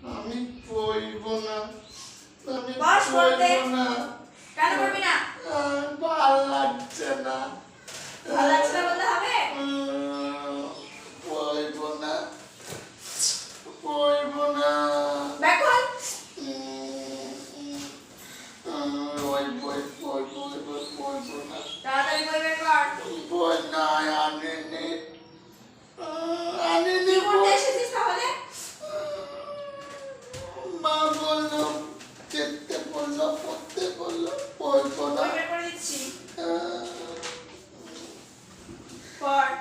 আমি পড়ব না। আমি বস পড়তে। পড়ব না। কেন পড়বি না? ভাল লাগছে না। ভালো লাগছে না বলতে হবে? পড়ব না। পড়ব না। ব্যাক কর। ওই বই পড়ব না। তাড়াতাড়ি বই বের কর। বই নাই, আনিনি। কি করতে এসেছিস তাহলে? মা বললো, দেখতে বললো, পড়তে বললো, পড়ব না। বই বের করে দিচ্ছি। পড়।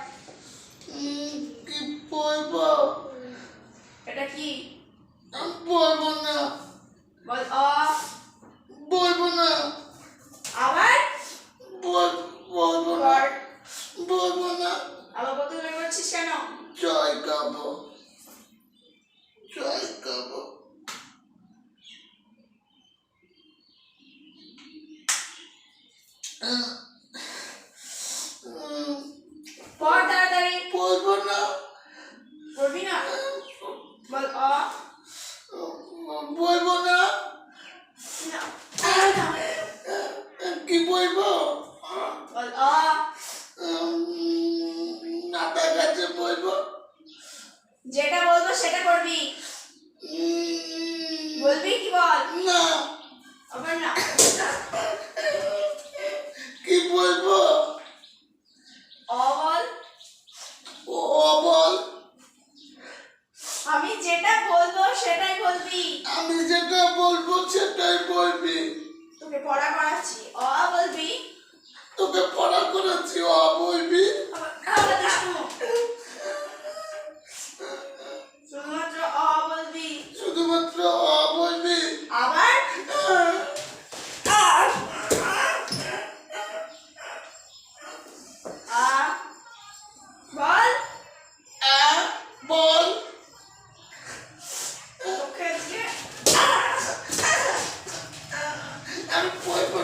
কি পড়ব? এটা কি? আমি পড়ব না। বল অ। বলব না। আবার বলব না। পড়। বলব না। আবার কত বের করছিস কেন? জয় গাবো। জয় গাবো। পড় তাড়াতাড়ি। পড়ব না। পড়বি না? বল অ। বলব না। না। কি বলব? বল অ। নাটার কাছে বলব। যেটা বলবো সেটা করবি। বলবি কি বল? না। আবার না। কি বলবো? অ বল। ও বল। আমি যেটা বলবো সেটাই বলবি। আমি যেটা বলবো সেটাই বলবি। তোকে পড়া করাচ্ছি, অ বলবি। তোকে পড়া করাচ্ছি, ও বলবি। আবার দুষ্টু। শুধুমাত্র অ বলবি। শুধুমাত্র অ বলবি। আবার আ বল। বল। তোকে দিয়ে আমি পড়বো